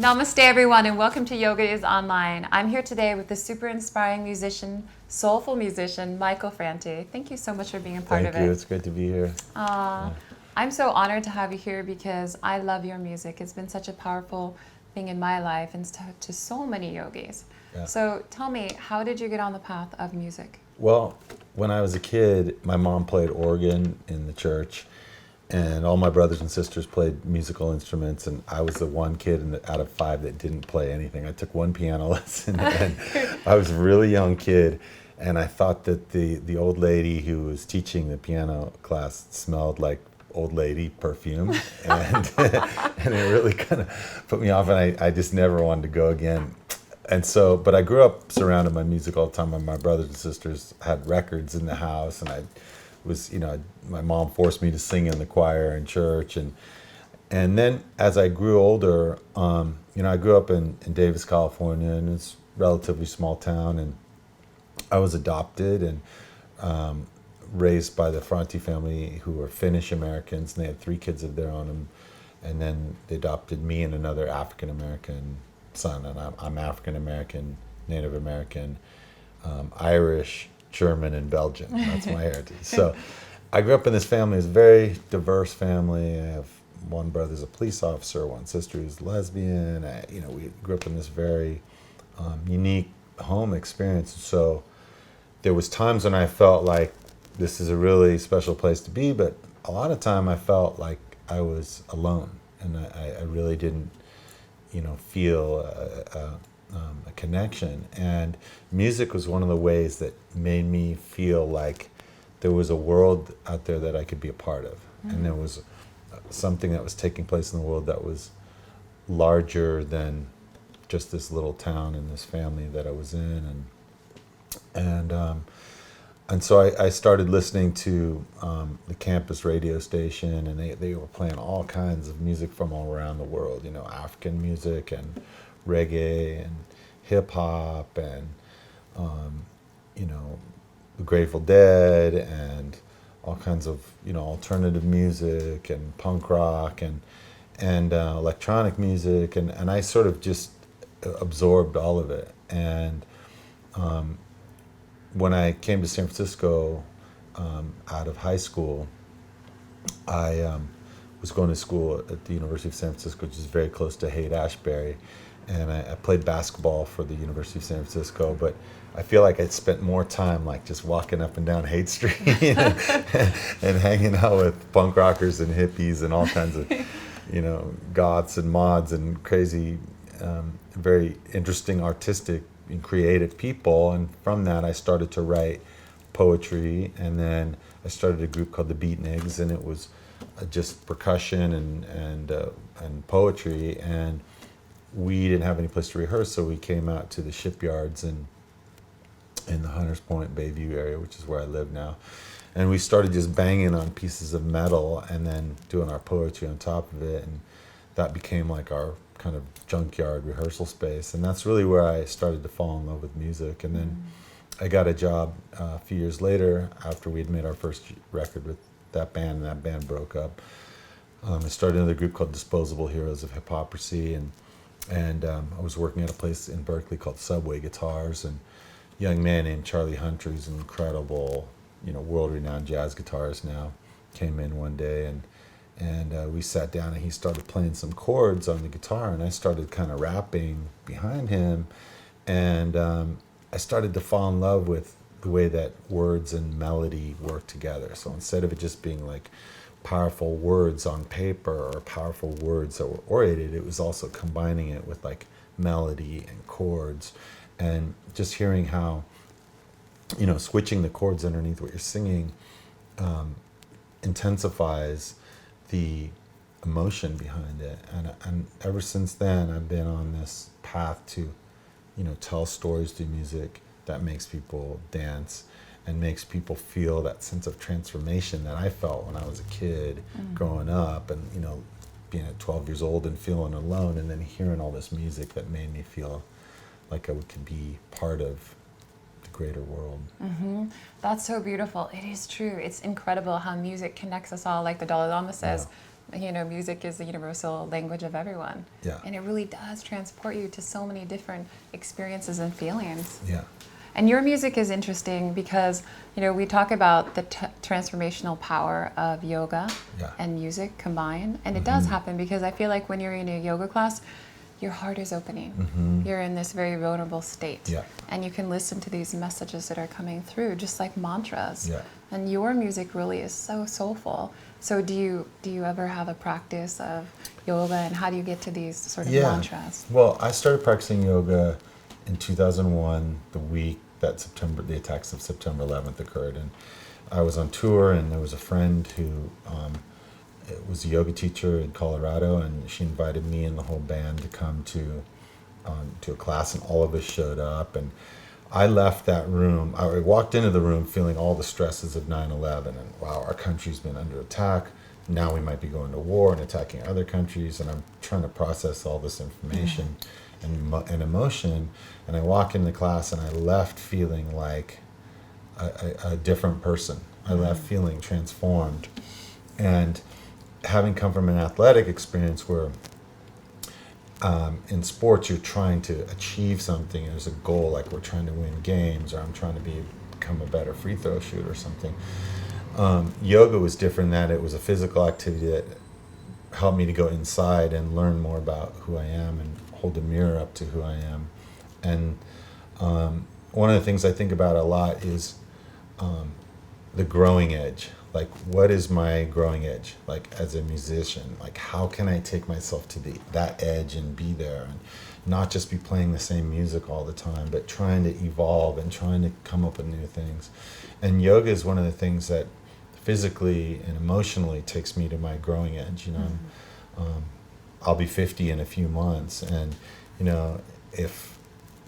Namaste, everyone, and welcome to Yoga is Online. I'm here today with the super inspiring musician, soulful musician, Michael Franti. Thank you so much for being a part of it. Thank you. It's great to be here. I'm so honored to have you here because I love your music. It's been such a powerful thing in my life and to so many yogis. Yeah. So tell me, how did you get on the path of music? Well, when I was a kid, my mom played organ in the church, and all my brothers and sisters played musical instruments, and I was the one kid out of 5 that didn't play anything. I took one piano lesson, and I was a really young kid, and I thought that the old lady who was teaching the piano class smelled like old lady perfume, and and it really kind of put me off, and I just never wanted to go again. And so, but I grew up surrounded by music all the time, and my brothers and sisters had records in the house, and I was, my mom forced me to sing in the choir in church, and then as I grew older, I grew up in Davis, California, and it's a relatively small town, and I was adopted and raised by the Franti family, who were Finnish Americans, and they had 3 kids of their own, and then they adopted me and another African American son, and I'm African American, Native American, Irish, German, and Belgian. That's my heritage. So I grew up in this family. It's a very diverse family. I have one brother's a police officer, one sister who's lesbian. We grew up in this very unique home experience. So there was times when I felt like this is a really special place to be, but a lot of time I felt like I was alone, and I really didn't feel a connection. And music was one of the ways that made me feel like there was a world out there that I could be a part of. Mm-hmm. And there was something that was taking place in the world that was larger than just this little town and this family that I was in. And so I started listening to the campus radio station, and they were playing all kinds of music from all around the world, African music and reggae and hip hop and, the Grateful Dead and all kinds of, alternative music and punk rock and electronic music. And I sort of just absorbed all of it. And when I came to San Francisco out of high school, I was going to school at the University of San Francisco, which is very close to Haight-Ashbury, and I played basketball for the University of San Francisco, but I feel like I spent more time like just walking up and down Haight Street and hanging out with punk rockers and hippies and all kinds of, goths and mods and crazy, very interesting artistic and creative people. And from that I started to write poetry, and then I started a group called the Beatniks, and it was just percussion and poetry, and we didn't have any place to rehearse, so we came out to the shipyards in the Hunters Point, Bayview area, which is where I live now, and we started just banging on pieces of metal and then doing our poetry on top of it, and that became like our kind of junkyard rehearsal space. And that's really where I started to fall in love with music. And then I got a job a few years later after we had made our first record with that band, and that band broke up. I started another group called Disposable Heroes of Hypocrisy, and I was working at a place in Berkeley called Subway Guitars, and a young man named Charlie Hunter, who's an incredible, world-renowned jazz guitarist now, came in one day, and we sat down, and he started playing some chords on the guitar, and I started kind of rapping behind him, and I started to fall in love with the way that words and melody work together. So instead of it just being like powerful words on paper or powerful words that were orated, it was also combining it with like melody and chords, and just hearing how, switching the chords underneath what you're singing intensifies the emotion behind it. And ever since then, I've been on this path to, tell stories through music that makes people dance and makes people feel that sense of transformation that I felt when I was a kid growing up, and, being at 12 years old and feeling alone, and then hearing all this music that made me feel like I could be part of the greater world. Mm-hmm. That's so beautiful. It is true. It's incredible how music connects us all, like the Dalai Lama says. music is the universal language of everyone. Yeah. And it really does transport you to so many different experiences and feelings. Yeah. And your music is interesting because, we talk about the transformational power of yoga Yeah. and music combined. And it does happen because I feel like when you're in a yoga class, your heart is opening. You're in this very vulnerable state. Yeah. And you can listen to these messages that are coming through, just like mantras. Yeah. And your music really is so soulful. So do you ever have a practice of yoga, and how do you get to these sort of mantras? Well, I started practicing yoga in 2001, the week that the attacks of September 11th occurred. And I was on tour, and there was a friend who was a yoga teacher in Colorado, and she invited me and the whole band to come to a class, and all of us showed up. And I left that room, I walked into the room feeling all the stresses of 9/11, and wow, our country's been under attack. Now we might be going to war and attacking other countries, and I'm trying to process all this information and emotion. And I walk into class, and I left feeling like a different person. I left feeling transformed. And having come from an athletic experience where in sports you're trying to achieve something, there's a goal, like we're trying to win games, or I'm trying to become a better free throw shooter or something. Yoga was different in that it was a physical activity that helped me to go inside and learn more about who I am and hold a mirror up to who I am. And one of the things I think about a lot is the growing edge. Like, what is my growing edge? Like, as a musician, like, how can I take myself to that edge and be there, and not just be playing the same music all the time, but trying to evolve and trying to come up with new things. And yoga is one of the things that physically and emotionally takes me to my growing edge. I'll be 50 in a few months, and if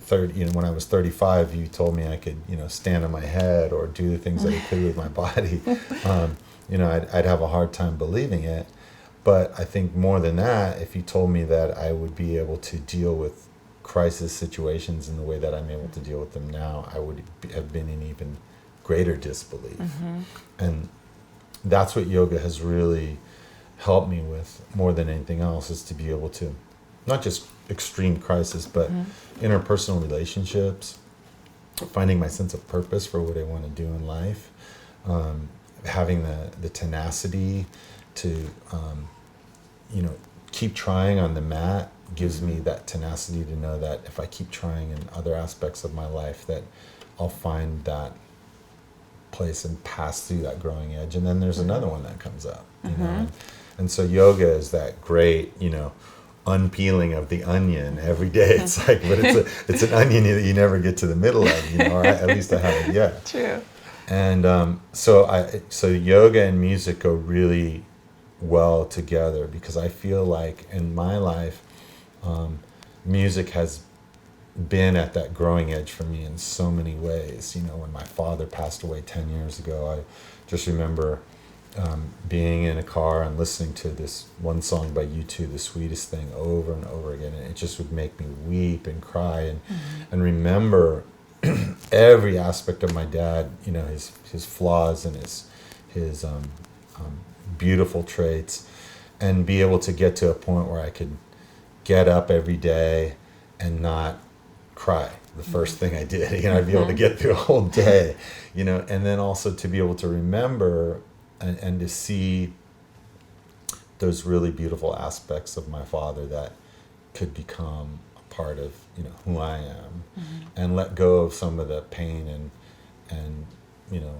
30, when I was 35, you told me I could, stand on my head or do the things that I could with my body, I'd have a hard time believing it. But I think more than that, if you told me that I would be able to deal with crisis situations in the way that I'm able to deal with them now, I would have been in even greater disbelief. And that's what yoga has really helped me with more than anything else, is to be able to, not just extreme crisis, but interpersonal relationships, finding my sense of purpose for what I want to do in life, having the tenacity to, keep trying on the mat gives me that tenacity to know that if I keep trying in other aspects of my life, that I'll find that place and pass through that growing edge. And then there's another one that comes up, and so yoga is that great, unpeeling of the onion every day. It's like, but it's an onion that you never get to the middle of, or at least I haven't yet. True. And so yoga and music go really well together, because I feel like in my life, music has been at that growing edge for me in so many ways. When my father passed away 10 years ago, I just remember being in a car and listening to this one song by U2, The Sweetest Thing, over and over again, and it just would make me weep and cry and remember every aspect of my dad, his flaws and his beautiful traits, and be able to get to a point where I could get up every day and not cry the first thing I did. I'd be able to get through a whole day, and then also to be able to remember and to see those really beautiful aspects of my father that could become a part of who I am, and let go of some of the pain and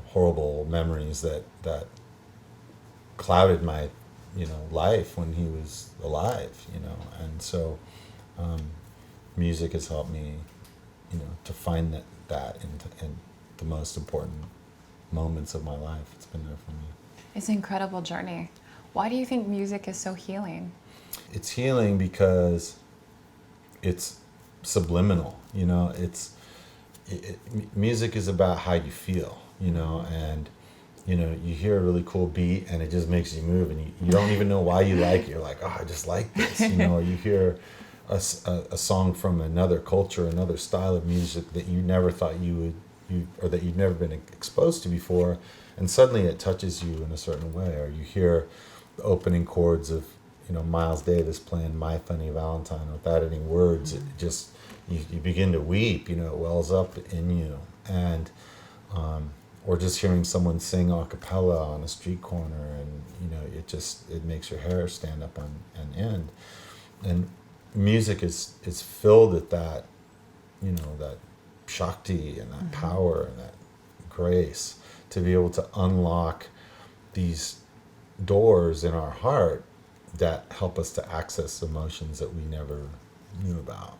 horrible memories that clouded my life when he was alive, and so music has helped me to find that in the most important moments of my life. It's been there for me. It's an incredible journey. Why do you think music is so healing? It's healing because it's subliminal. Music is about how you feel, and you hear a really cool beat and it just makes you move, and you don't even know why you like it. You're like, oh, I just like this, or you hear a song from another culture, another style of music that you never thought or that you've never been exposed to before, and suddenly it touches you in a certain way. Or you hear opening chords of, Miles Davis playing My Funny Valentine without any words, it just, you begin to weep, it wells up in you. And, or just hearing someone sing a cappella on a street corner, and, it makes your hair stand up on end. And music is filled with that, that Shakti and that power and that grace to be able to unlock these doors in our heart that help us to access emotions that we never knew about.